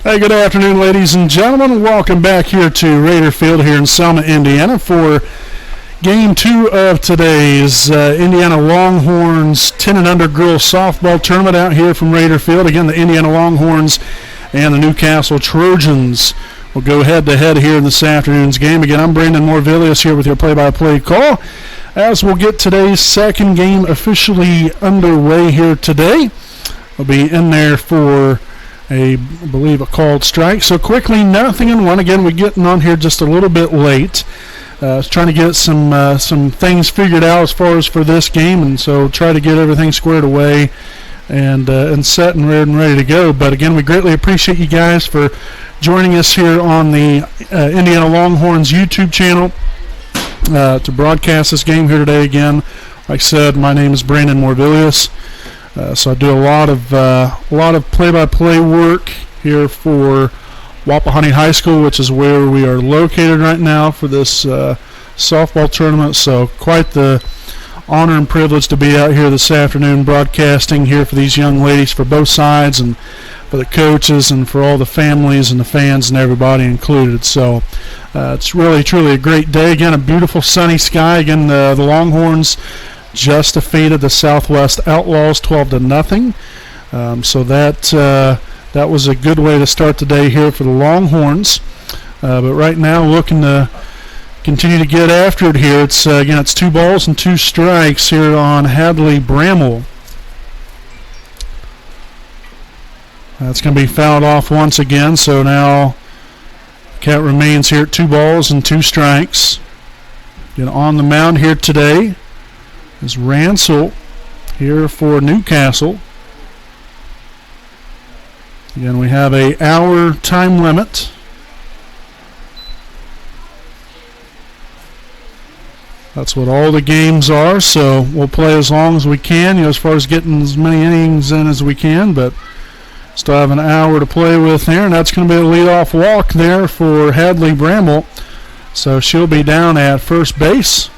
Hey, good afternoon, ladies and gentlemen. Welcome back here to Raider Field here in Selma, Indiana for Game 2 of today's Indiana Longhorns 10 and under girls softball tournament out here from Raider Field. Again, the Indiana Longhorns and the Newcastle Trojans will go head-to-head here in this afternoon's game. Again, I'm Brandon Morvillius here with your play-by-play call as we'll get today's second game officially underway here today. We'll be in there for I believe a called strike. So quickly, 0-1. Again, we're getting on here just a little bit late. Trying to get some things figured out as far as for this game, and so try to get everything squared away and set and ready to go. But again, we greatly appreciate you guys for joining us here on the Indiana Longhorns YouTube channel to broadcast this game here today. Again, like I said, my name is Brandon Morvillius. So I do a lot of play-by-play work here for Wapahani High School, which is where we are located right now for this softball tournament. So quite the honor and privilege to be out here this afternoon broadcasting here for these young ladies for both sides and for the coaches and for all the families and the fans and everybody included. So it's really, truly a great day. Again, a beautiful sunny sky. Again, the Longhorns just defeated the Southwest Outlaws 12-0. So that was a good way to start the day here for the Longhorns. But right now, looking to continue to get after it here. It's again, it's 2 balls and 2 strikes here on Hadley Bramwell. That's going to be fouled off once again. So now Cat remains here at 2 balls and 2 strikes. Again, on the mound here today is Ransel here for Newcastle. Again, we have an hour time limit. That's what all the games are, so we'll play as long as we can, as far as getting as many innings in as we can, but still have an hour to play with there, and that's going to be a leadoff walk there for Hadley Bramwell. So she'll be down at first base.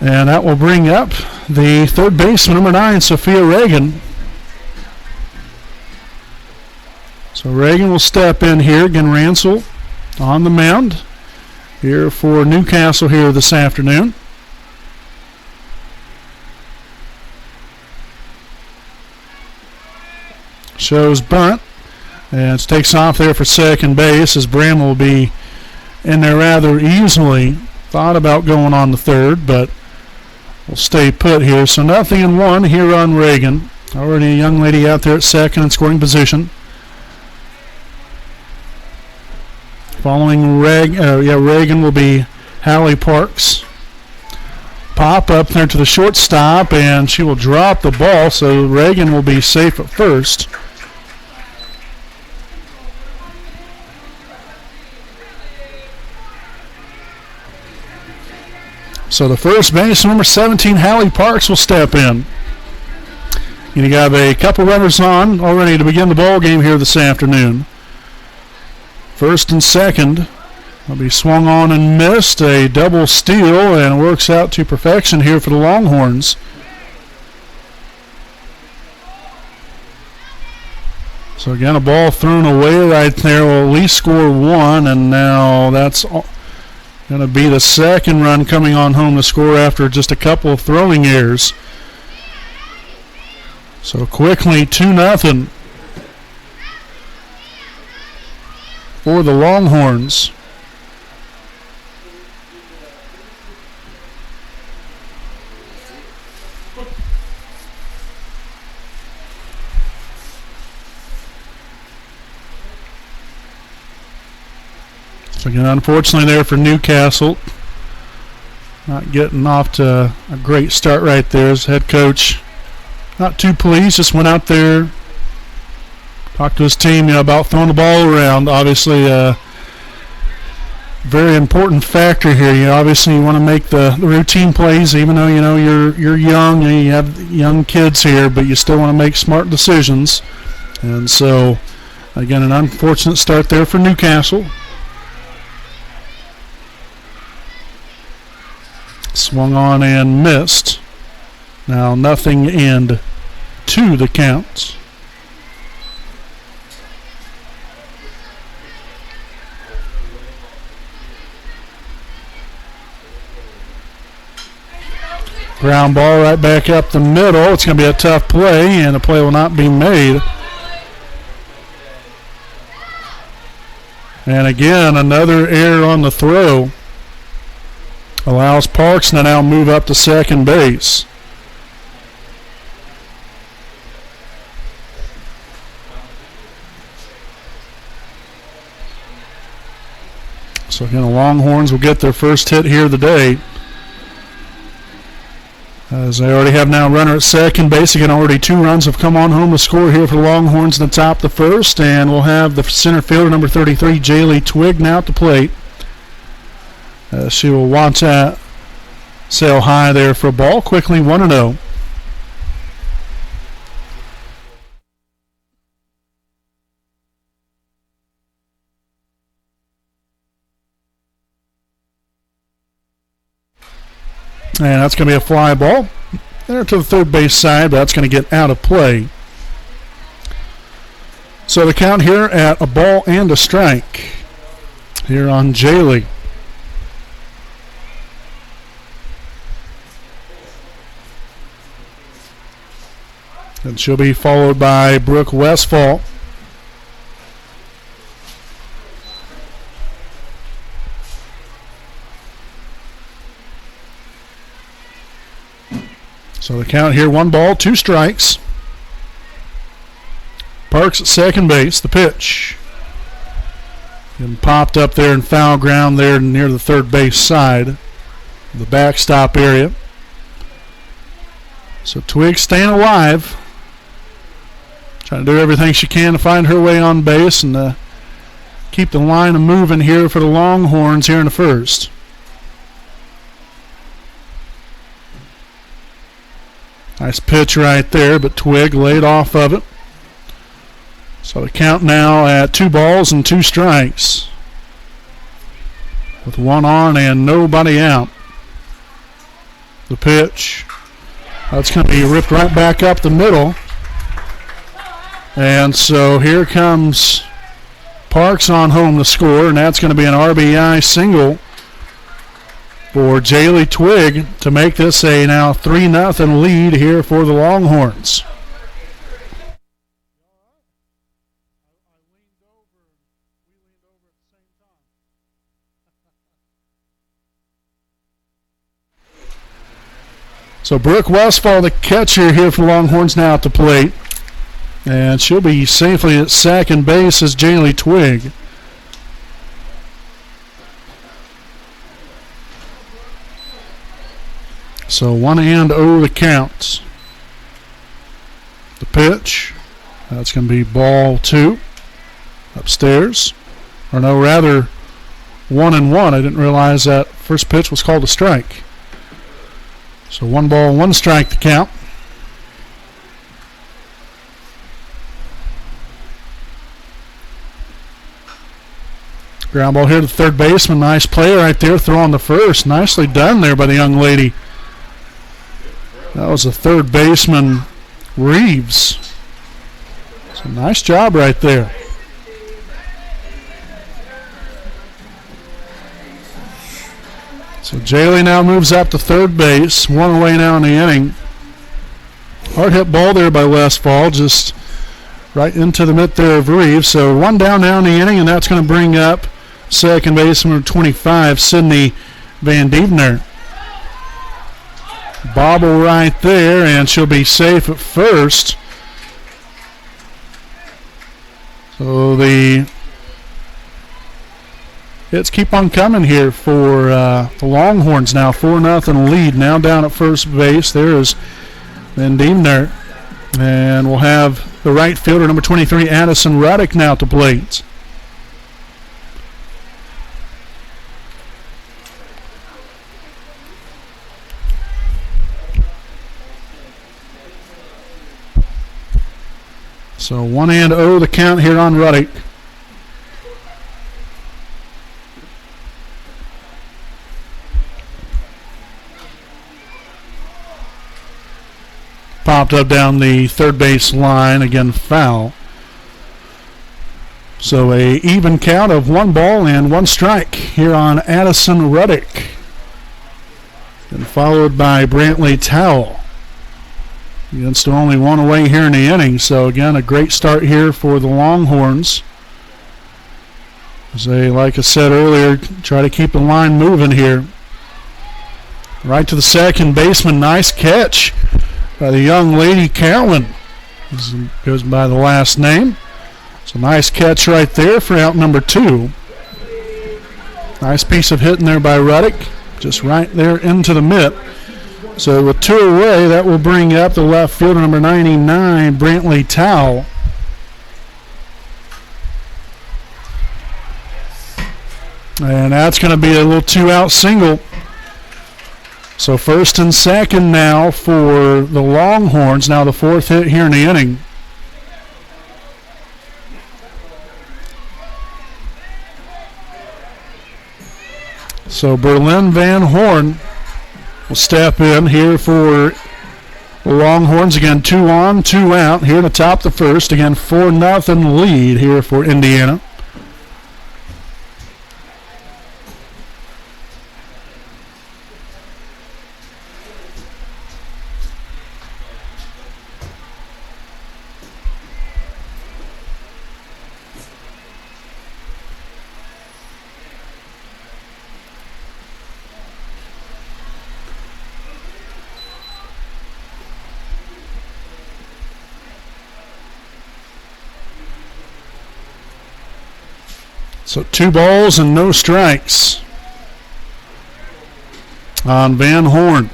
And that will bring up the third baseman, number 9, Sophia Reagan. So Reagan will step in here. Again, Ransel on the mound here for Newcastle here this afternoon. Shows bunt. And it takes off there for second base as Bramwell will be in there rather easily. Thought about going on the third, but we'll stay put here. So 0-1 here on Reagan. Already a young lady out there at second in scoring position. Following Reagan will be Hallie Parks. Pop up there to the shortstop, and she will drop the ball, so Reagan will be safe at first. So the first base, number 17, Hallie Parks, will step in. You got a couple runners on already to begin the ball game here this afternoon. First and second will be swung on and missed. A double steal, and it works out to perfection here for the Longhorns. So again, a ball thrown away right there will at least score 1, and now that's going to be the second run coming on home to score after just a couple of throwing errors. So quickly, 2-0 for the Longhorns. So again, unfortunately there for Newcastle, not getting off to a great start right there as head coach. Not too pleased, just went out there, talked to his team, about throwing the ball around. Obviously a very important factor here. Obviously you want to make the routine plays, even though you're young and you have young kids here, but you still want to make smart decisions. And so again, an unfortunate start there for Newcastle. Swung on and missed. Now 0-2 the count. Ground ball right back up the middle. It's going to be a tough play, and the play will not be made. And again, another error on the throw. Allows Parks to now move up to second base. So again, the Longhorns will get their first hit here today, as they already have now a runner at second base. Again, already 2 runs have come on home to score here for the Longhorns in the top of the first, and we'll have the center fielder, number 33, Jaylee Twigg, now at the plate. She will watch that sail high there for a ball, quickly 1-0. And that's going to be a fly ball there to the third base side, but that's going to get out of play. So the count here at a ball and a strike here on Jaylee. And she'll be followed by Brooke Westfall. So the count here, 1 ball, 2 strikes. Parks at second base, the pitch. And popped up there in foul ground there near the third base side, the backstop area. So Twigg staying alive. Trying to do everything she can to find her way on base and keep the line moving here for the Longhorns here in the first. Nice pitch right there, but Twigg laid off of it. So the count now at 2 balls and 2 strikes, with 1 on and nobody out. The pitch. That's going to be ripped right back up the middle. And so here comes Parks on home to score, and that's going to be an RBI single for Jaylee Twigg to make this a now 3-0 lead here for the Longhorns. So Brooke Westfall, the catcher here for the Longhorns, now at the plate. And she'll be safely at second base as Jaylee Twigg. So 1-0 the count. The pitch. That's going to be ball 2. Upstairs. Or no, rather 1-1. I didn't realize that first pitch was called a strike. So 1 ball, 1 strike the count. Ground ball here to the third baseman. Nice play right there, throwing the first. Nicely done there by the young lady. That was the third baseman, Reeves. So nice job right there. So Jaylee now moves up to third base. 1 away now in the inning. Hard hit ball there by Westfall, just right into the mitt there of Reeves. So 1 down now in the inning, and that's going to bring up second baseman 25, Sydney Van Dievener. Bobble right there, and she'll be safe at first. So the hits keep on coming here for the Longhorns now. 4-0 lead now down at first base. There is Van Dievener. And we'll have the right fielder, number 23, Addison Ruddick, now at the plate. So 1-0 the count here on Ruddick. Popped up down the third base line, again foul. So a even count of 1 ball and 1 strike here on Addison Ruddick. and followed by Brantley Towell. Against only one away here in the inning. So again, a great start here for the Longhorns. As they, like I said earlier, try to keep the line moving here. Right to the second baseman. Nice catch by the young lady Carolyn. This goes by the last name. So nice catch right there for out number 2. Nice piece of hitting there by Ruddick. Just right there into the mitt. So with 2 away, that will bring up the left fielder number 99, Brantley Towell. And that's going to be a little 2-out single. So first and second now for the Longhorns. Now the 4th hit here in the inning. So Berlin Van Horn will step in here for the Longhorns. Again, 2 on, 2 out here to top the first. Again, 4-0 lead here for Indiana. So 2 balls and no strikes on Van Horn.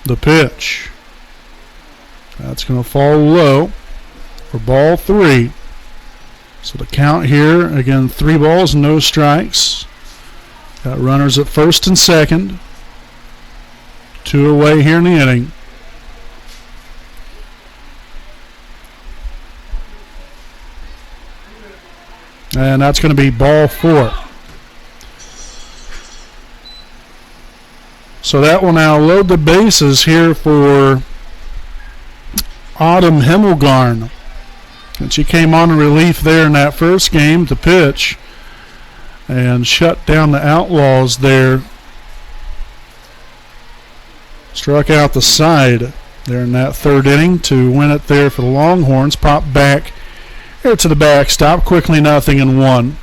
The pitch. That's going to fall low for ball 3. So the count here, again, 3 balls and no strikes. Got runners at first and second. 2 away here in the inning. And that's going to be ball 4. So that will now load the bases here for Autumn Himmelgarn. And she came on in relief there in that first game to pitch and shut down the Outlaws there. Struck out the side there in that 3rd inning to win it there for the Longhorns. Popped back here to the backstop, quickly 0-1.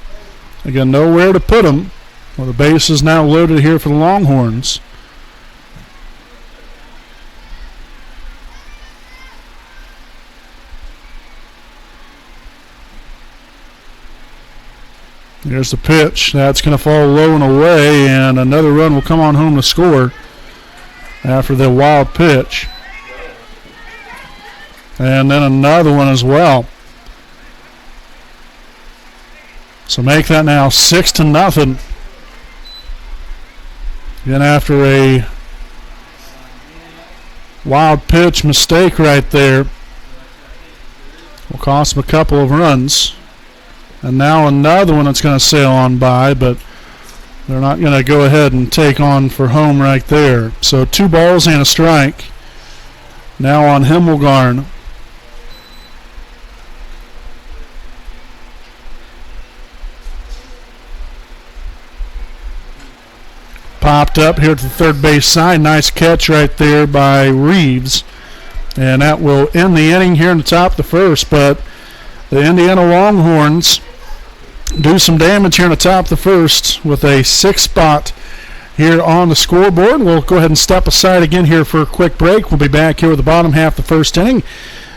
Again, nowhere to put them. Well, the base is now loaded here for the Longhorns. Here's the pitch. That's going to fall low and away, and another run will come on home to score after the wild pitch. And then another one as well. So make that now 6-0. Again, after a wild pitch mistake right there, will cost them a couple of runs. And now another one that's going to sail on by, but they're not going to go ahead and take on for home right there. So 2 balls and a strike now on Himmelgarn. Popped up here to the third base side. Nice catch right there by Reeves. And that will end the inning here in the top of the first. But the Indiana Longhorns do some damage here in the top of the first with a 6 spot here on the scoreboard. We'll go ahead and step aside again here for a quick break. We'll be back here with the bottom half of the first inning.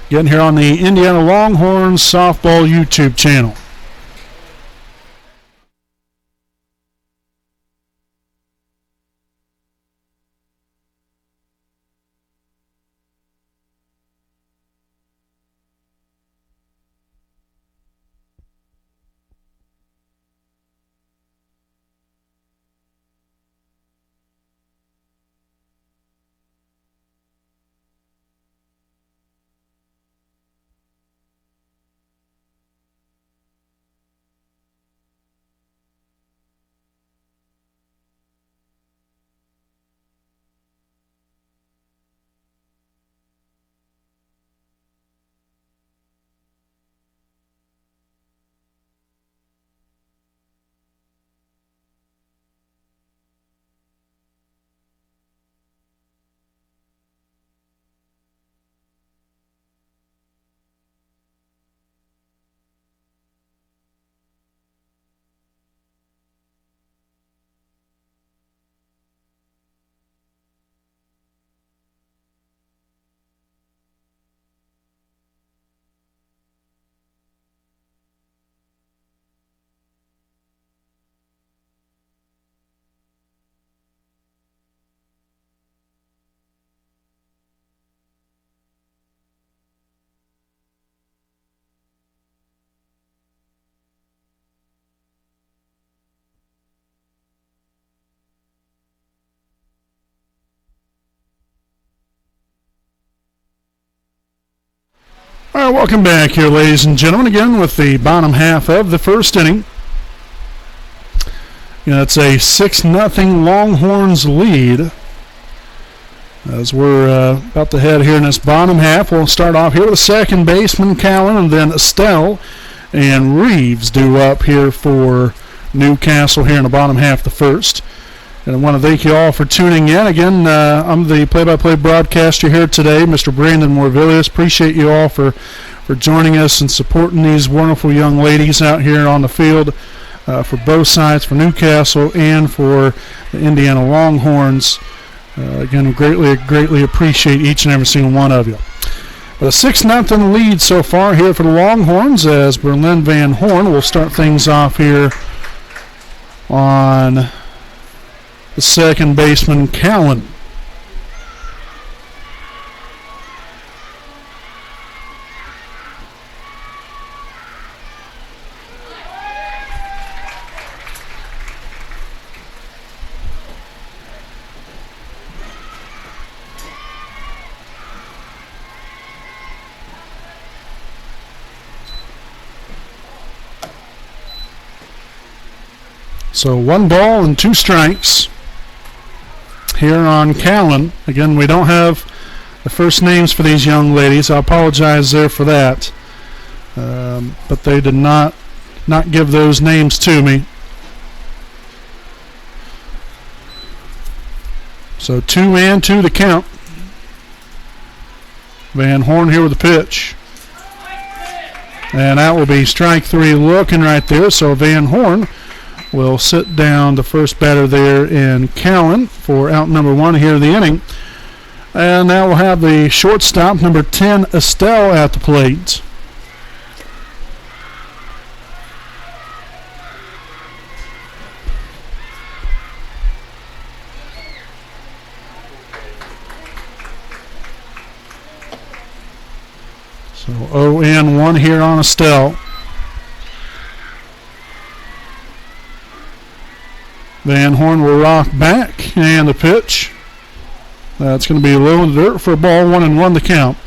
Again here on the Indiana Longhorns Softball YouTube channel. All right, welcome back here, ladies and gentlemen, again with the bottom half of the first inning. It's a 6-0 Longhorns lead. As we're about to head here in this bottom half, we'll start off here with the second baseman, Callan, and then Estelle and Reeves due up here for Newcastle here in the bottom half of the first. And I want to thank you all for tuning in. Again, I'm the play-by-play broadcaster here today, Mr. Brandon Morvillius. Appreciate you all for joining us and supporting these wonderful young ladies out here on the field for both sides, for Newcastle and for the Indiana Longhorns. Again, greatly appreciate each and every single one of you. But a 6-0 lead so far here for the Longhorns as Berlin Van Horn will start things off here on the second baseman, Callan. So 1 ball and 2 strikes here on Callan. Again, we don't have the first names for these young ladies. I apologize there for that. But they did not give those names to me. So 2-2 the count. Van Horn here with the pitch. And that will be strike 3 looking right there. So Van Horn will sit down the first batter there in Callan for out number 1 here in the inning. And now we'll have the shortstop, number 10, Estelle, at the plate. So 0-1 here on Estelle. Van Horn will rock back, and the pitch. That's going to be low in the dirt for a ball, 1-1 the count.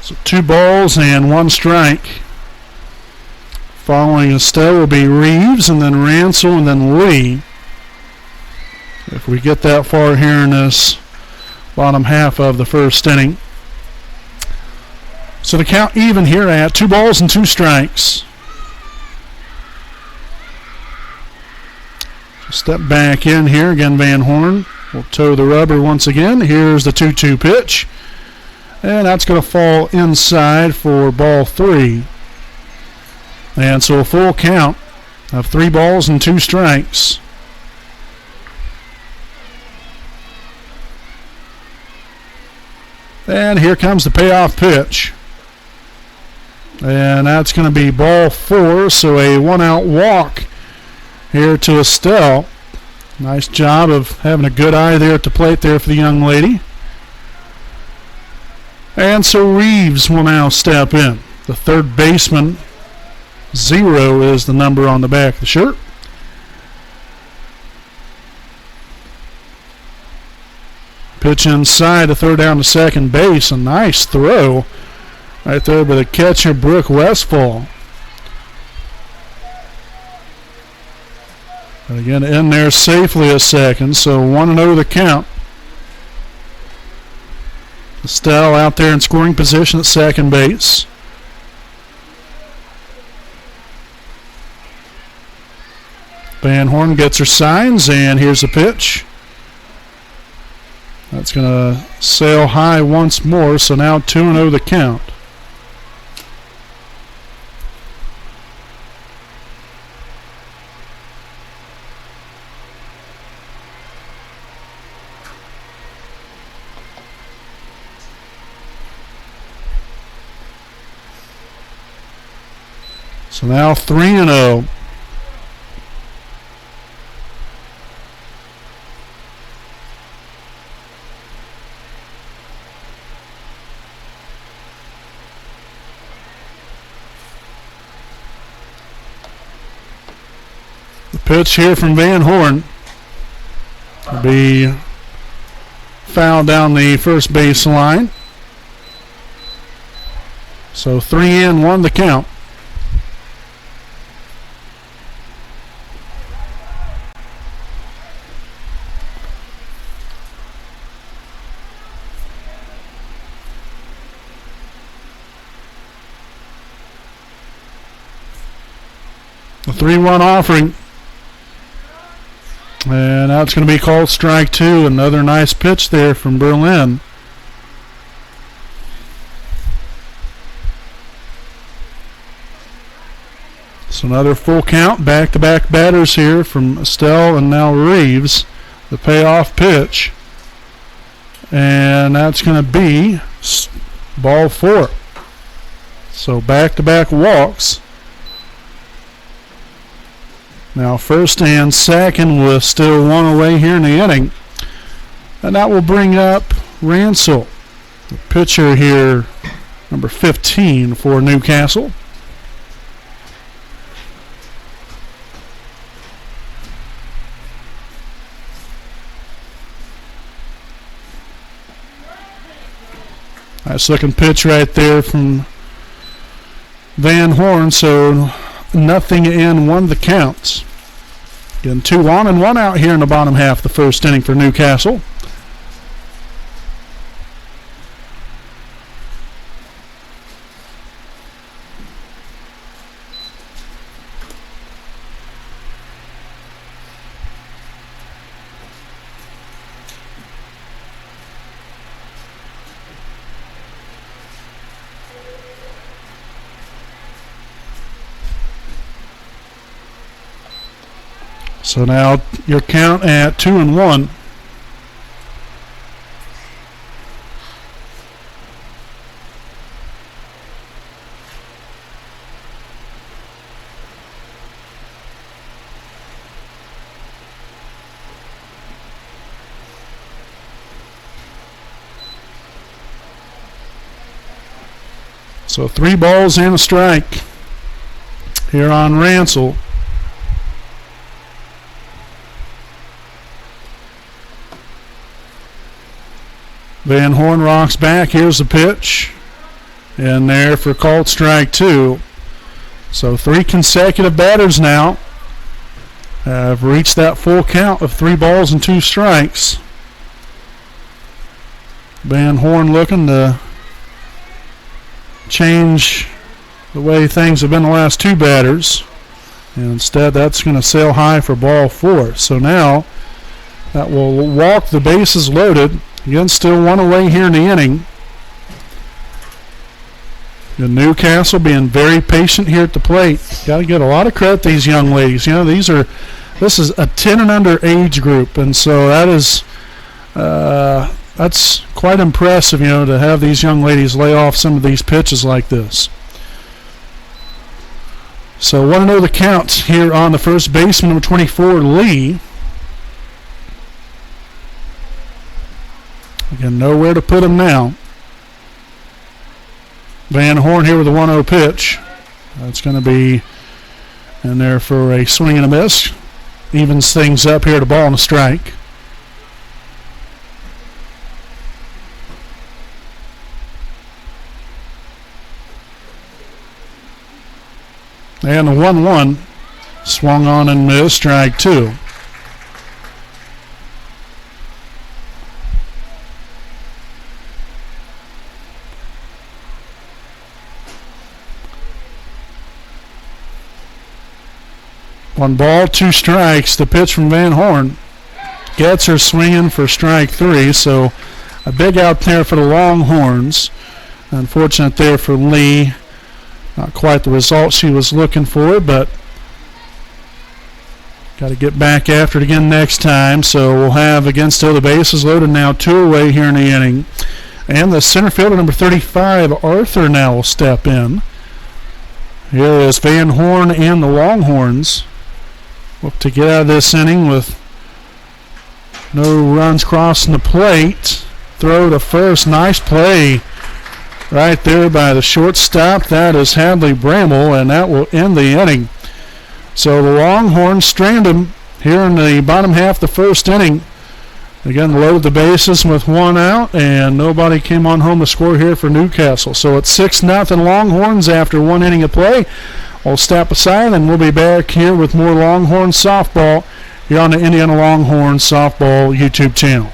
So 2 balls and 1 strike. Following Estelle will be Reeves, and then Ransel, and then Lee. If we get that far here in this bottom half of the first inning. So the count even here at 2 balls and 2 strikes. Step back in here. Again, Van Horn will toe the rubber once again. Here's the 2-2 pitch. And that's going to fall inside for ball 3. And so a full count of 3 balls and 2 strikes. And here comes the payoff pitch. And that's going to be ball 4, so a 1-out walk here to Estelle. Nice job of having a good eye there at the plate there for the young lady. And so Reeves will now step in. The third baseman, 0 is the number on the back of the shirt. Pitch inside to throw down to second base. A nice throw right there by the catcher, Brooke Westfall. And again, in there safely a second, so 1-0 the count. Estelle out there in scoring position at second base. Van Horn gets her signs, and here's the pitch. That's going to sail high once more, so now 2-0 the count. So now 3-0. pitch here from Van Horn will be fouled down the first base line. So 3-1 the count. A 3-1 offering. And that's going to be called strike 2. Another nice pitch there from Berlin. So another full count. Back-to-back batters here from Estelle and now Reeves. The payoff pitch. And that's going to be ball 4. So back-to-back walks. Now first and second with still one away here in the inning. And that will bring up Ransel, the pitcher here, number 15 for Newcastle. Nice looking pitch right there from Van Horn. So 0-1 the counts. Again, 2 on and 1 out here in the bottom half of the first inning for Newcastle. So now your count at 2-1. So 3 balls and a strike here on Ransel. Van Horn rocks back. Here's the pitch. And there for called strike 2. So 3 consecutive batters now have reached that full count of 3 balls and 2 strikes. Van Horn looking to change the way things have been the last 2 batters. And instead that's going to sail high for ball 4. So now that will walk the bases loaded. Again, still 1 away here in the inning. The Newcastle being very patient here at the plate. Got to get a lot of credit to these young ladies. You know, this is a 10 and under age group, and so that is that's quite impressive. You know, to have these young ladies lay off some of these pitches like this. So, want to know the counts here on the first baseman, number 24, Lee. Again, nowhere to put him now. Van Horn here with a 1-0 pitch. That's going to be in there for a swing and a miss. Evens things up here to ball and a strike. And the 1-1 swung on and missed, strike 2. One ball, 2 strikes. The pitch from Van Horn gets her swinging for strike 3. So a big out there for the Longhorns. Unfortunate there for Lee. Not quite the result she was looking for, but got to get back after it again next time. So we'll have, again, still the bases loaded now, 2 away here in the inning. And the center fielder, number 35, Arthur, now will step in. Here is Van Horn and the Longhorns. Look to get out of this inning with no runs crossing the plate. Throw to first. Nice play right there by the shortstop. That is Hadley Bramble, and that will end the inning. So the Longhorns strand them here in the bottom half of the first inning. Again, load the bases with one out, and nobody came on home to score here for Newcastle. So it's 6-0 Longhorns after one inning of play. We'll step aside, and we'll be back here with more Longhorns softball here on the Indiana Longhorns softball YouTube channel.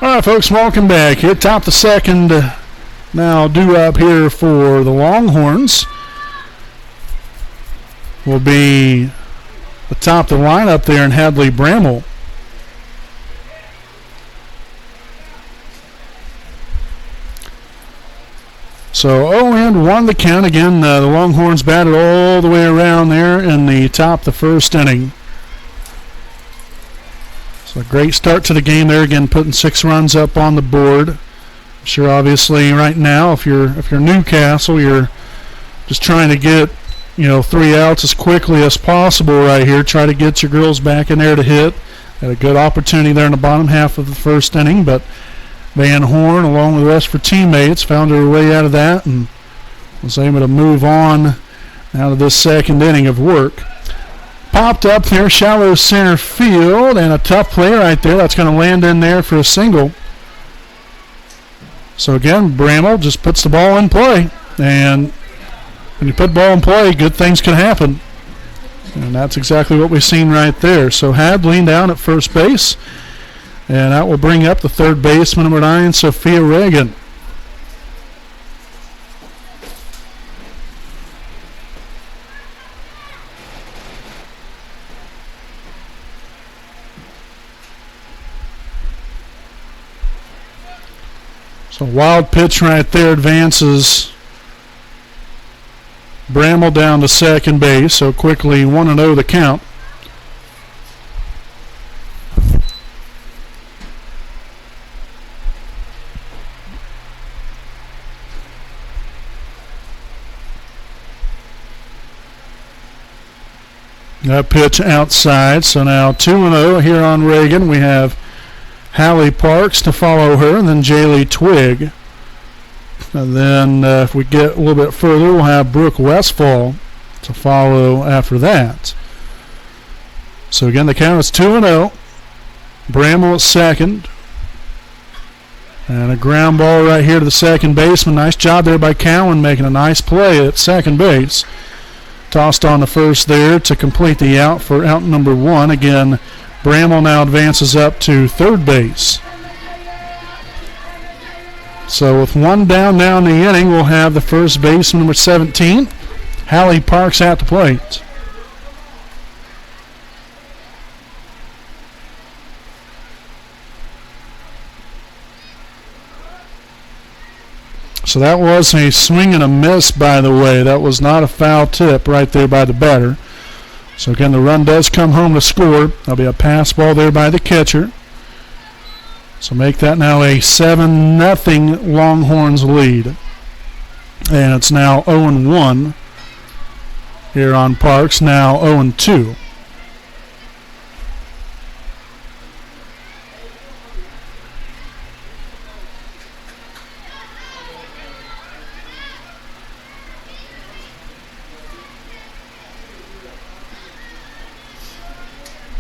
All right, folks, welcome back. Here, top the second, now due up here for the Longhorns will be atop the lineup there in Hadley Bramall. So 0-1 the count. Again, the Longhorns batted all the way around there in the top of the first inning. So a great start to the game there. Again, putting 6 runs up on the board. I'm sure, obviously, right now, if you're Newcastle, you're just trying to get 3 outs as quickly as possible right here. Try to get your girls back in there to hit. Had a good opportunity there in the bottom half of the first inning, but Van Horn, along with the rest of her teammates, found her way out of that and was able to move on out of this second inning of work. Popped up there, shallow center field, and a tough play right there. That's going to land in there for a single. So again, Bramall just puts the ball in play, and when you put ball in play, good things can happen. And that's exactly what we've seen right there. So Hadley down at first base, and that will bring up the third baseman, number 9, Sophia Reagan. So wild pitch right there advances Bramall down to second base. So quickly 1-0 the count. That pitch outside. So now 2-0 here on Reagan. We have Hallie Parks to follow her, and then Jaylee Twigg. And then if we get a little bit further, we'll have Brooke Westfall to follow after that. So again, the count is 2-0. Bramall at second. And a ground ball right here to the second baseman. Nice job there by Cowan, making a nice play at second base. Tossed on the first there to complete the out for out number 1. Again, Bramall now advances up to third base. So with 1 down now in the inning, we'll have the first baseman, number 17, Hallie Parks, at the plate. So that was a swing and a miss, by the way. That was not a foul tip right there by the batter. So again, the run does come home to score. There'll be a pass ball there by the catcher. So make that now a 7-0 Longhorns lead. And it's now 0-1 here on Parks, now 0-2.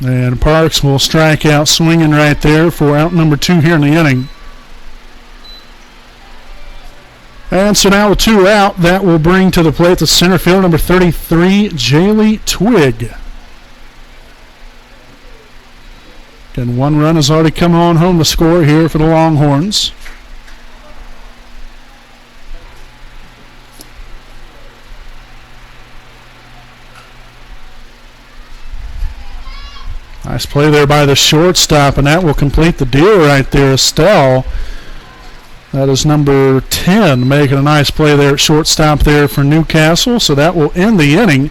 And Parks will strike out swinging right there for out number 2 here in the inning. And so now with 2 out, that will bring to the plate the center fielder, number 33, Jaylee Twig. Again, 1 run has already come on home to score here for the Longhorns. Nice play there by the shortstop, and that will complete the deal right there. Estelle, that is number 10, making a nice play there at shortstop there for Newcastle. So that will end the inning.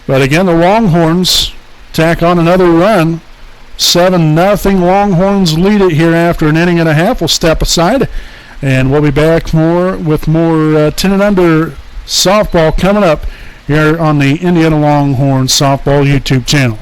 But again, the Longhorns tack on another run. 7-0. Longhorns lead it here after an inning and a half. We'll step aside, and we'll be back with more 10 and under softball coming up here on the Indiana Longhorns softball YouTube channel.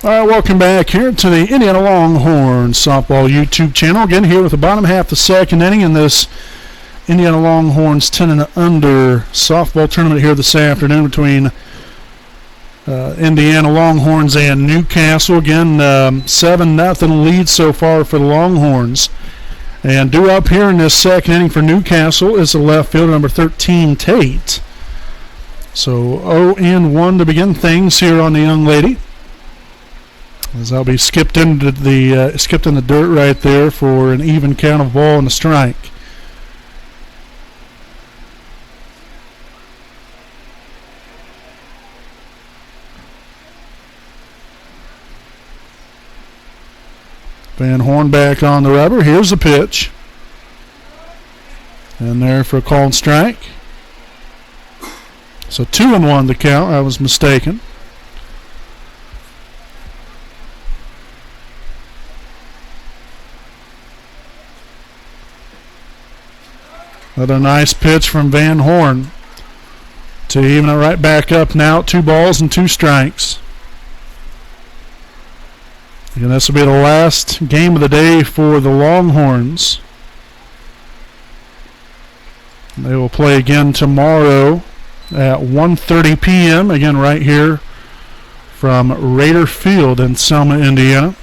All right, welcome back here to the Indiana Longhorns softball YouTube channel. Again, here with the bottom half of the second inning in this Indiana Longhorns 10 and under softball tournament here this afternoon between Indiana Longhorns and Newcastle. Again, 7-0 lead so far for the Longhorns. And due up here in this second inning for Newcastle is the left fielder, number 13, Tate. So 0-1 to begin things here on the young lady, as that'll be skipped in the dirt right there for an even count of ball and a strike. Van Horn back on the rubber. Here's the pitch. And there for a called strike. So 2-1 the count. I was mistaken. Another nice pitch from Van Horn to even it right back up now. 2 balls and 2 strikes. And this will be the last game of the day for the Longhorns. They will play again tomorrow at 1:30 p.m. Again right here from Raider Field in Selma, Indiana.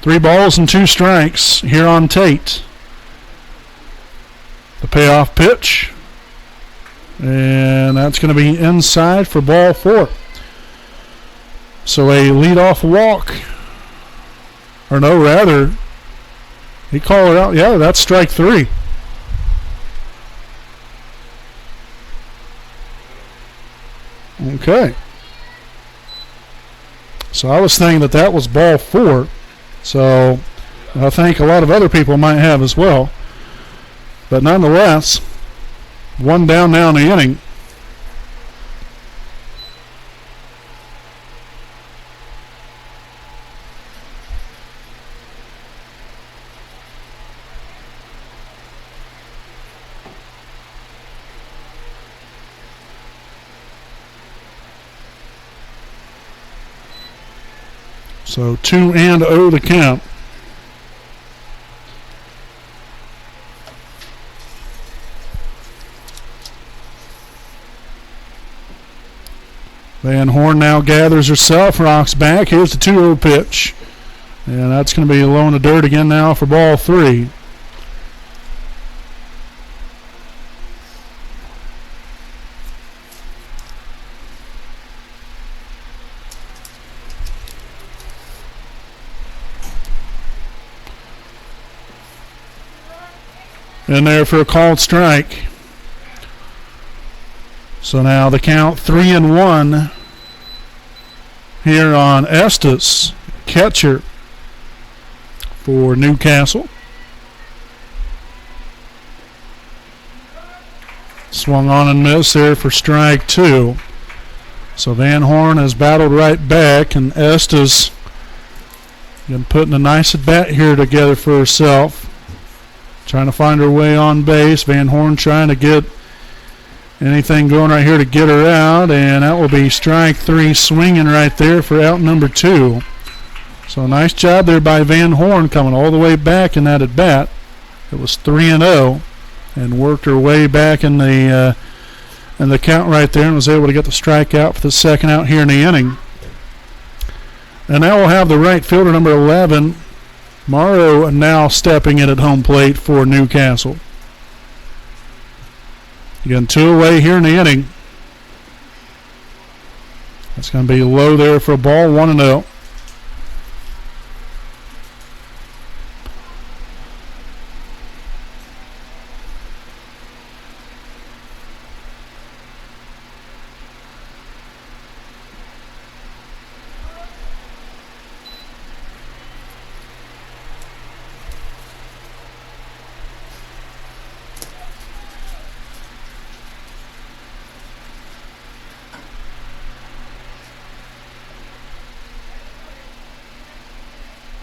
3 balls and 2 strikes here on Tate. The payoff pitch, and that's going to be inside for ball 4. So a leadoff walk, or no, rather, he called it out. Yeah, that's strike 3. Okay. So I was thinking that was ball 4. So I think a lot of other people might have as well. But nonetheless, 1 down now in the inning. So 2-0 the count. Van Horn now gathers herself, rocks back. Here's the 2-0 pitch. And that's going to be low in the dirt again now for ball 3. In there for a called strike. So now the count 3-1 here on Estes, catcher for Newcastle. Swung on and missed there for strike 2. So Van Horn has battled right back, and Estes been putting a nice at bat here together for herself. Trying to find her way on base. Van Horn trying to get anything going right here to get her out, and that will be strike 3 swinging right there for out number 2. So nice job there by Van Horn coming all the way back in that at bat. It was 3-0 and worked her way back in the count right there and was able to get the strikeout for the second out here in the inning. And now we'll have the right fielder number 11, Morrow, now stepping in at home plate for Newcastle. Again, 2 away here in the inning. That's going to be low there for a ball, 1-0.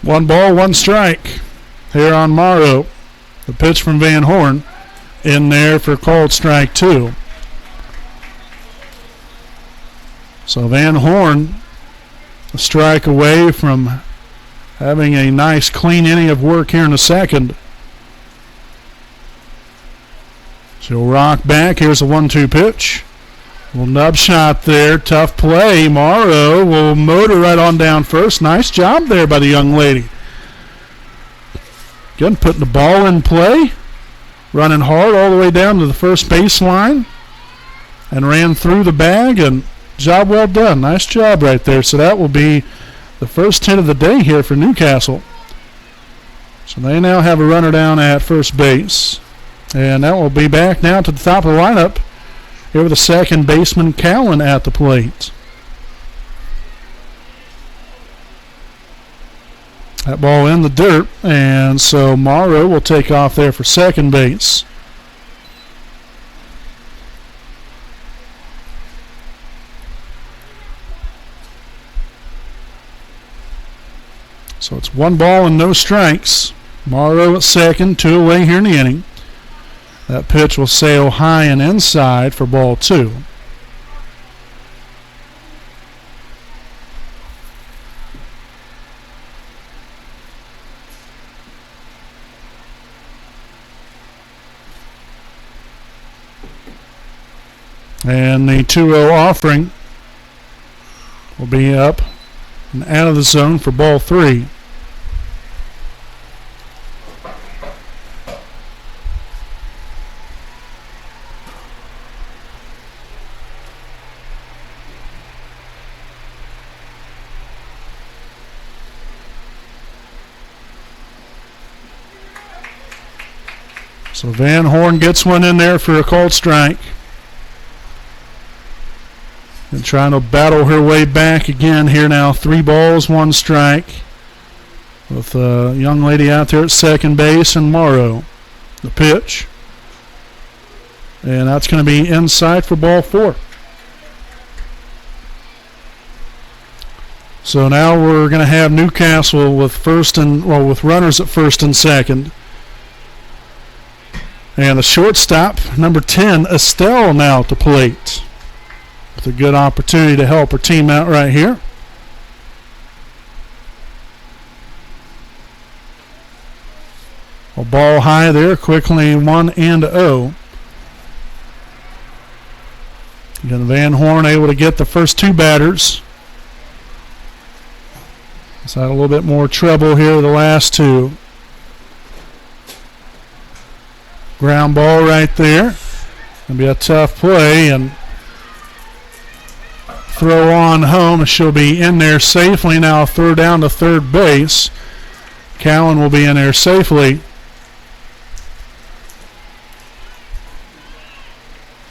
One ball, one strike here on Morrow. The pitch from Van Horn in there for called strike 2. So Van Horn a strike away from having a nice clean inning of work here in the second. She'll rock back. Here's a 1-2 pitch. Little nub shot there. Tough play. Morrow will motor right on down first. Nice job there by the young lady. Again, putting the ball in play. Running hard all the way down to the first baseline. And ran through the bag. And job well done. Nice job right there. So that will be the first hit of the day here for Newcastle. So they now have a runner down at first base. And that will be back now to the top of the lineup. Here with the second baseman, Cowan, at the plate. That ball in the dirt, and so Morrow will take off there for second base. So it's 1 ball and no strikes. Morrow at second, 2 away here in the inning. That pitch will sail high and inside for ball 2. And the 2-0 offering will be up and out of the zone for ball 3. So Van Horn gets one in there for a called strike. And trying to battle her way back again here now. 3 balls, 1 strike. With a young lady out there at second base and Morrow. The pitch. And that's going to be inside for ball 4. So now we're going to have Newcastle with with runners at first and second. And the shortstop, number 10, Estelle, now at the plate. With a good opportunity to help her team out right here. A ball high there, quickly 1-0. Again, Van Horn able to get the first two batters. He's had a little bit more trouble here the last two. Ground ball right there. Going to be a tough play, and throw on home. She'll be in there safely. Now throw down to third base. Cowan will be in there safely.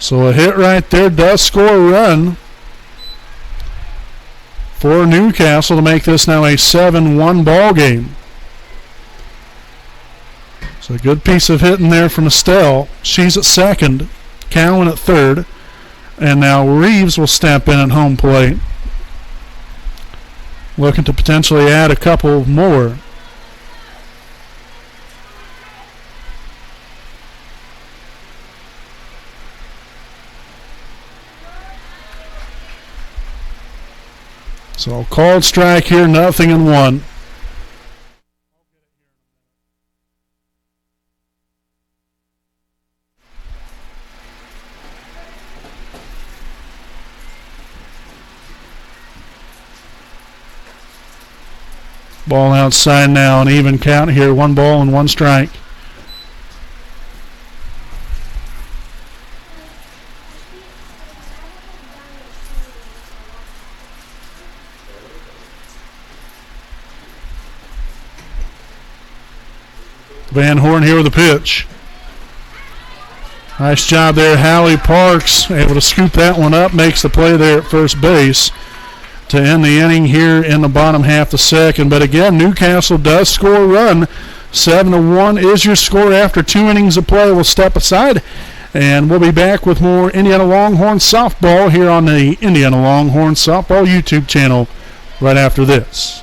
So a hit right there does score a run for Newcastle to make this now a 7-1 ball game. So a good piece of hitting there from Estelle. She's at second, Cowan at third, and now Reeves will step in at home plate, looking to potentially add a couple more. So called strike here, 0-1. Ball outside now, an even count here, 1 ball and 1 strike. Van Horn here with a pitch. Nice job there. Hallie Parks able to scoop that one up, makes the play there at first base to end the inning here in the bottom half the second. But again, Newcastle does score a run. 7-1 is your score after 2 innings of play. We'll step aside, and we'll be back with more Indiana Longhorns softball here on the Indiana Longhorns softball YouTube channel right after this.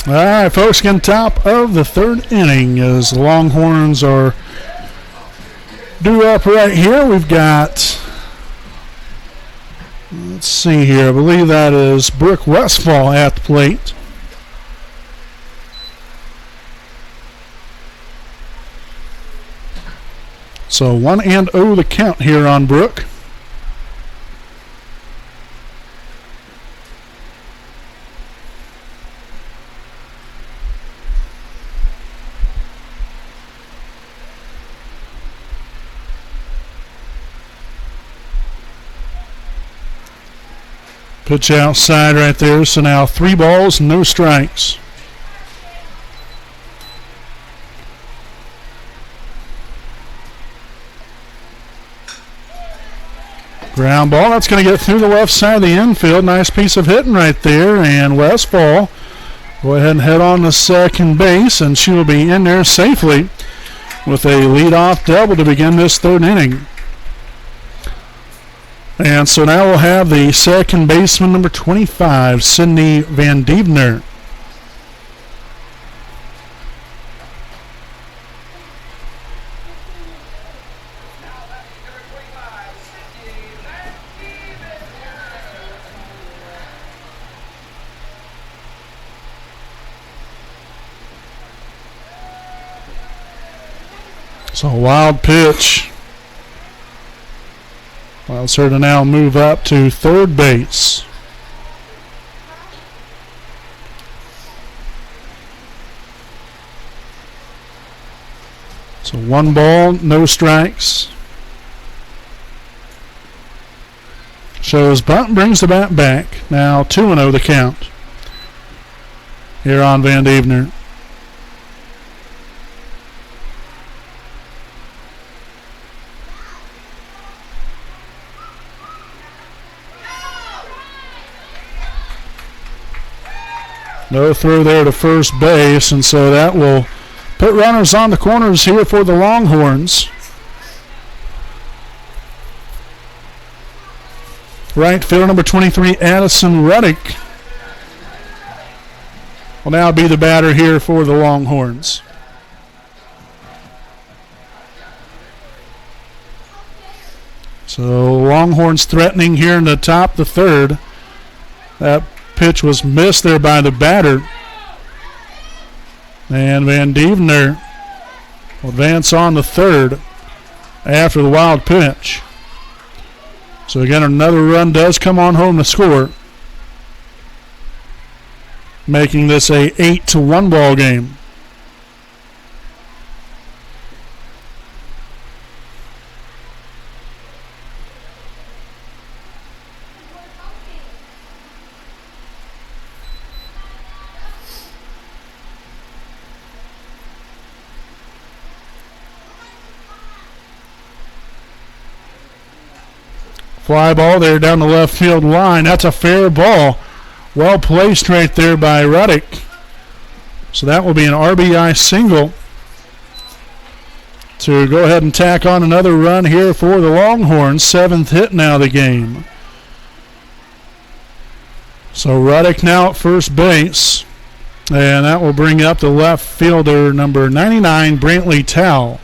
All right, folks, again, top of the third inning as the Longhorns are Due up right here, we've got, let's see here, I believe that is Brooke Westfall at the plate. So 1-0 the count here on Brooke. Pitch outside right there, so now 3 balls, no strikes. Ground ball, that's going to get through the left side of the infield. Nice piece of hitting right there, and Westfall go ahead and head on to second base, and she will be in there safely with a leadoff double to begin this 3rd inning. And so now we'll have the second baseman, number 25, Sydney Van Dievener. So a wild pitch. Allows her to now move up to 3rd base. So 1 ball, no strikes. Shows bunt, brings the bat back. Now 2-0 the count here on Van Dievener. No throw there to first base, and so that will put runners on the corners here for the Longhorns. Right fielder number 23, Addison Ruddick, will now be the batter here for the Longhorns. So Longhorns threatening here in the top of the 3rd. That pitch was missed there by the batter. And Van Dievener will advance on the 3rd after the wild pitch. So again, another run does come on home to score, making this a 8-1 ball game. Fly ball there down the left field line. That's a fair ball. Well placed right there by Ruddick. So that will be an RBI single to go ahead and tack on another run here for the Longhorns. 7th hit now of the game. So Ruddick now at first base. And that will bring up the left fielder, number 99, Brantley Towle.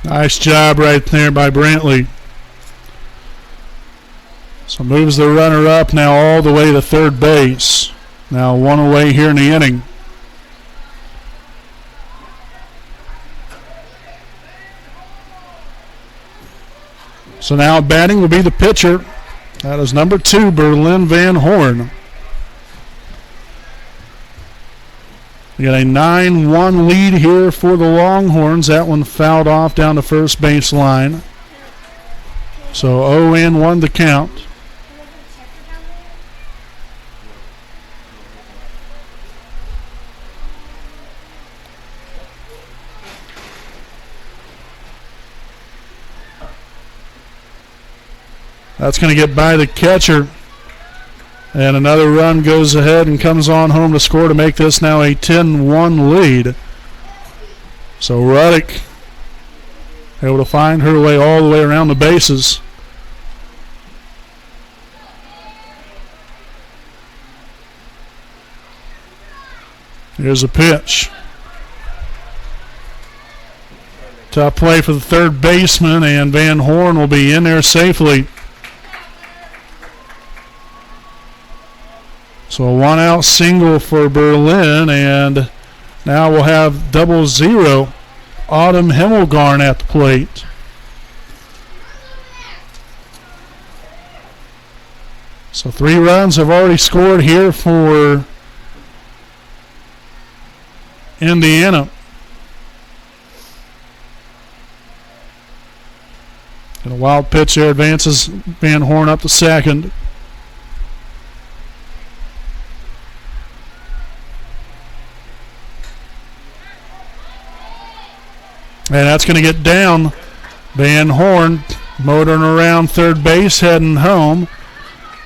Nice job right there by Brantley. So moves the runner up now all the way to 3rd base. Now 1 away here in the inning. So now batting will be the pitcher. That is number 2, Berlin Van Horn. We got a 9-1 lead here for the Longhorns. That one fouled off down the first base line. So 0-1 the count. That's going to get by the catcher. And another run goes ahead and comes on home to score to make this now a 10-1 lead. So Ruddick able to find her way all the way around the bases. Here's a pitch. Tough play for the third baseman, and Van Horn will be in there safely. So a one-out single for Berlin, and now we'll have 0-0. Autumn Himmelgarn at the plate. So 3 runs have already scored here for Indiana. And a wild pitch there advances Van Horn up to second. And that's going to get down. Van Horn motoring around third base, heading home.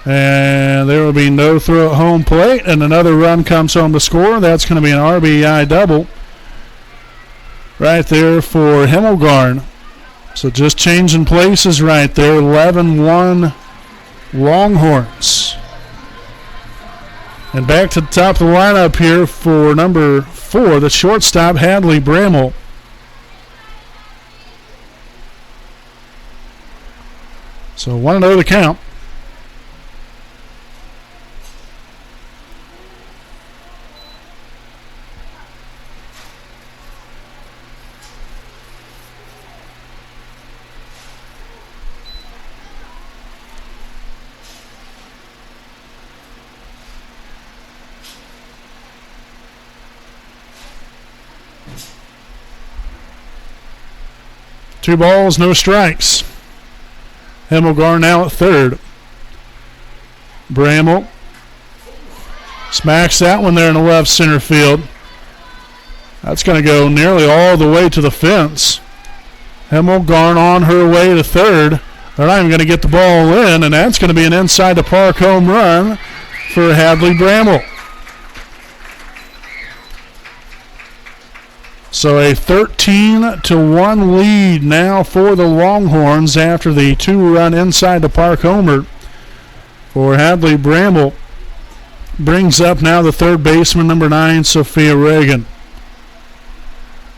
And there will be no throw at home plate, and another run comes home to score. That's going to be an RBI double right there for Himmelgarn. So just changing places right there. 11-1 Longhorns. And back to the top of the lineup here for number 4, the shortstop, Hadley Bramall. So 1-0 the count. Two balls, no strikes. Himmelgarn now at third. Bramall smacks that one there in the left center field. That's going to go nearly all the way to the fence. Himmelgarn on her way to third. They're not even going to get the ball in, and that's going to be an inside the park home run for Hadley Bramall. So a 13-1 lead now for the Longhorns after the 2-run inside the park homer for Hadley Bramall. Brings up now the third baseman, number 9, Sophia Reagan.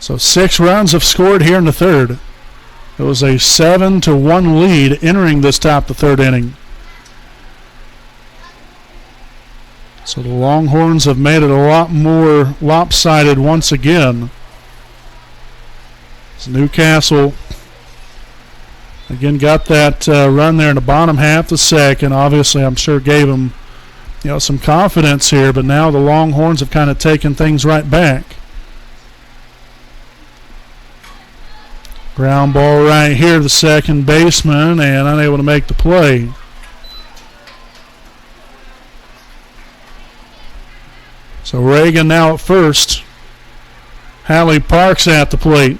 So 6 runs have scored here in the third. It was a 7-1 lead entering this top of the third inning. So the Longhorns have made it a lot more lopsided once again. Newcastle again got that run there in the bottom half of the second. Obviously, I'm sure gave them some confidence here, but now the Longhorns have kind of taken things right back. Ground ball right here to the second baseman, and unable to make the play. So Reagan now at first. Hallie Parks at the plate.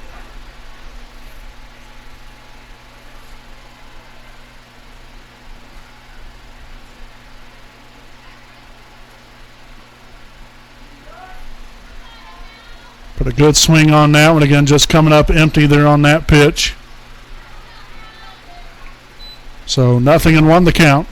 Put a good swing on that one. Again, just coming up empty there on that pitch. So 0-1 the count.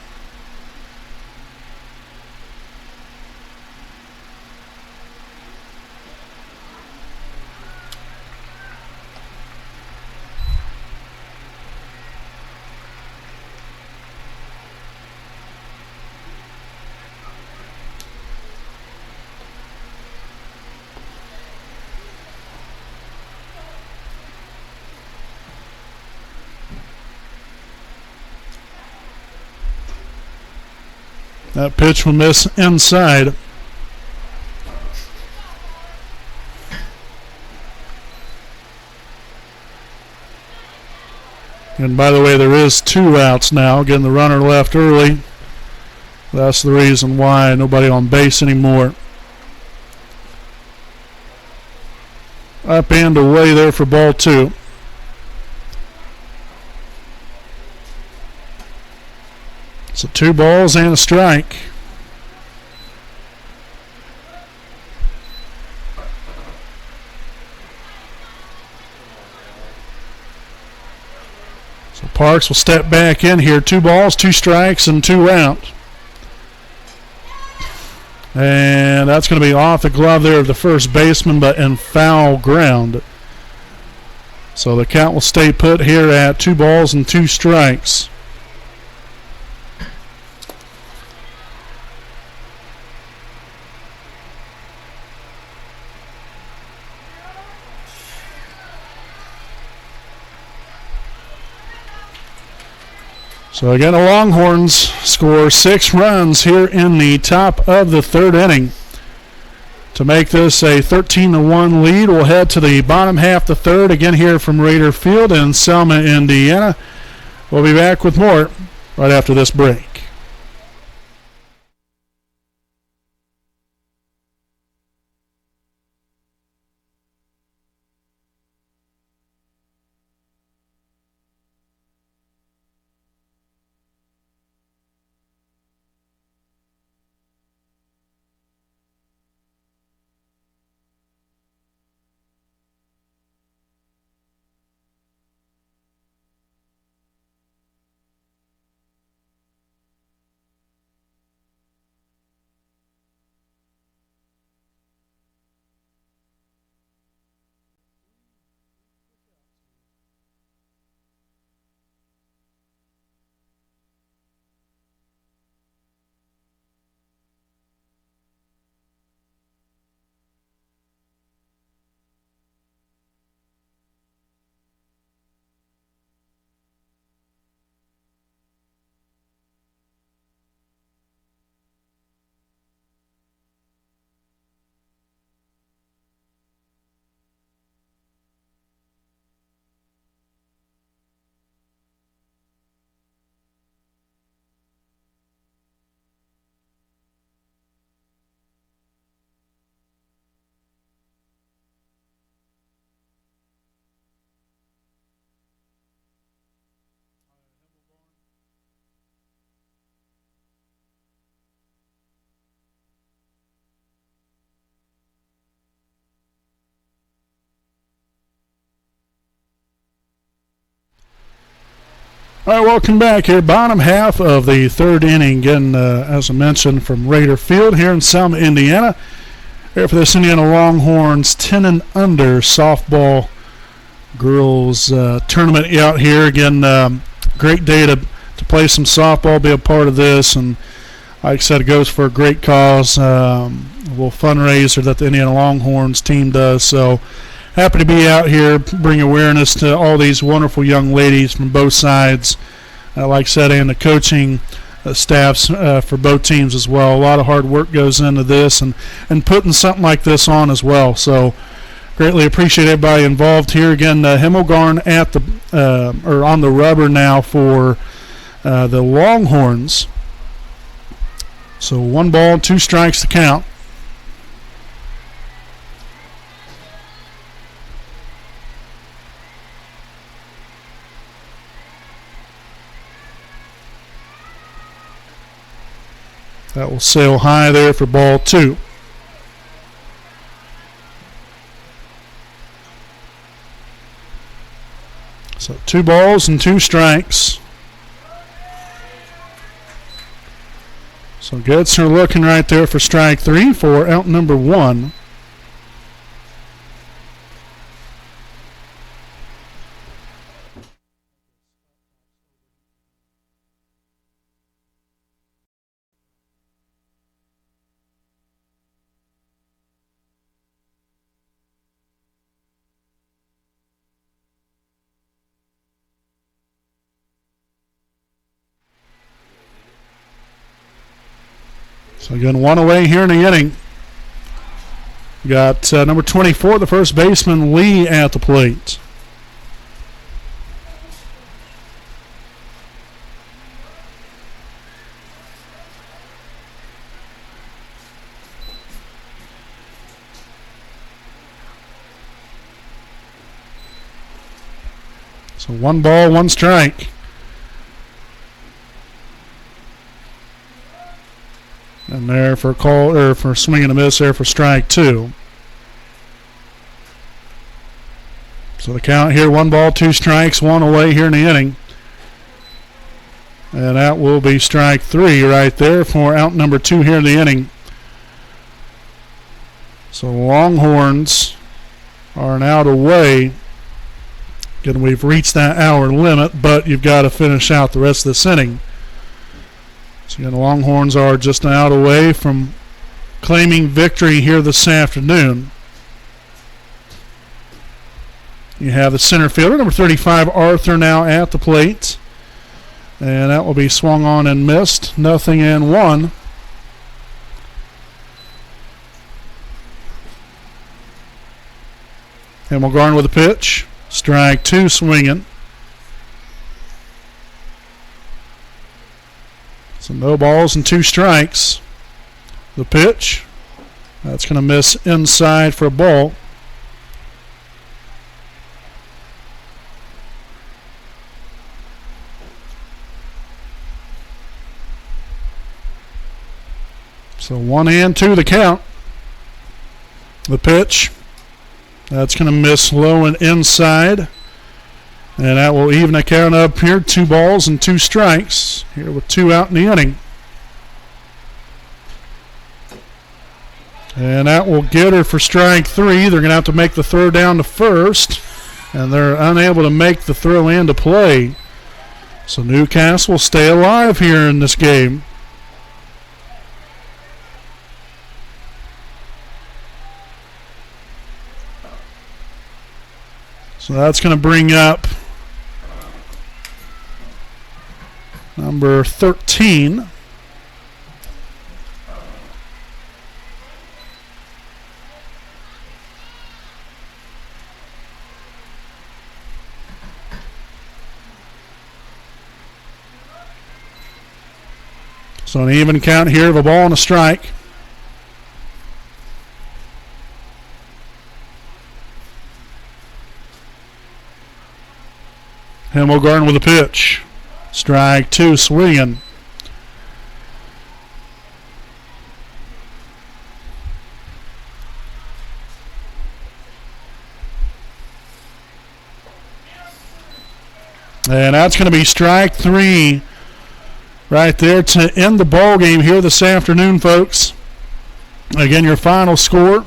That pitch will miss inside. And by the way, there is 2 outs now. Again, the runner left early. That's the reason why nobody on base anymore. Up and away there for ball 2. So 2 balls and a strike. Parks will step back in here. 2 balls, 2 strikes, and 2 outs. And that's going to be off the glove there of the first baseman, but in foul ground. So the count will stay put here at 2 balls and 2 strikes. So again, the Longhorns score 6 runs here in the top of the 3rd inning. To make this a 13-1 lead, we'll head to the bottom half of the 3rd, again here from Raider Field in Selma, Indiana. We'll be back with more right after this break. All right, welcome back here. Bottom half of the 3rd inning. Again, as I mentioned, from Raider Field here in Selma, Indiana. Here for this Indiana Longhorns 10 and under softball girls tournament out here. Again, great day to play some softball, be a part of this. And like I said, it goes for a great cause. A little fundraiser that the Indiana Longhorns team does. So happy to be out here, bring awareness to all these wonderful young ladies from both sides, like I said, and the coaching staffs for both teams as well. A lot of hard work goes into this and putting something like this on as well. So greatly appreciate everybody involved here. Again, Himmelgarn at the or on the rubber now for the Longhorns. So 1 ball, 2 strikes to count. That will sail high there for ball 2. So 2 balls and 2 strikes. So Getzer looking right there for strike 3 for out number 1. So again, 1 away here in the inning. Got number 24, the first baseman, Lee, at the plate. So 1 ball, 1 strike. And there for a call, or for swing and a miss there for strike 2. So the count here, 1 ball, 2 strikes, 1 away here in the inning. And that will be strike 3 right there for out number 2 here in the inning. So Longhorns are an out away. Again, we've reached that hour limit, but you've got to finish out the rest of this inning. So again, the Longhorns are just an out away from claiming victory here this afternoon. You have the center fielder, number 35, Arthur, now at the plate. And that will be swung on and missed. 0-1. Himmelgarn with a pitch. Strike 2 swinging. So no balls and 2 strikes. The pitch. That's going to miss inside for a ball. So 1-2 the count. The pitch. That's going to miss low and inside. And that will even the count up here. 2 balls and 2 strikes. Here with 2 out in the inning. And that will get her for strike 3. They're going to have to make the throw down to first. And they're unable to make the throw into play. So Newcastle will stay alive here in this game. So that's going to bring up number 13. So an even count here of a ball and a strike. Himmelgarn with a pitch. Strike 2 swinging. And that's going to be strike 3 right there to end the ball game here this afternoon, folks. Again, your final score.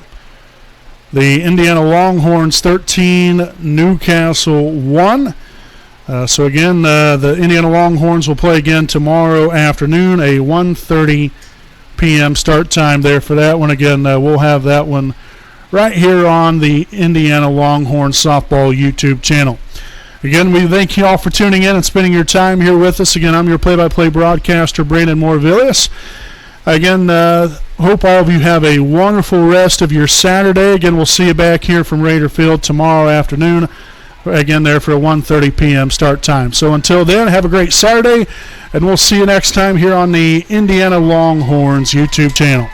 The Indiana Longhorns 13, Newcastle 1. So again, the Indiana Longhorns will play again tomorrow afternoon, a 1:30 p.m. start time there for that one. Again, we'll have that one right here on the Indiana Longhorns softball YouTube channel. Again, we thank you all for tuning in and spending your time here with us. Again, I'm your play-by-play broadcaster, Brandon Morvillius. Again, hope all of you have a wonderful rest of your Saturday. Again, we'll see you back here from Raider Field tomorrow afternoon. Again, there for a 1:30 p.m. start time. So until then, have a great Saturday, and we'll see you next time here on the Indiana Longhorns YouTube channel.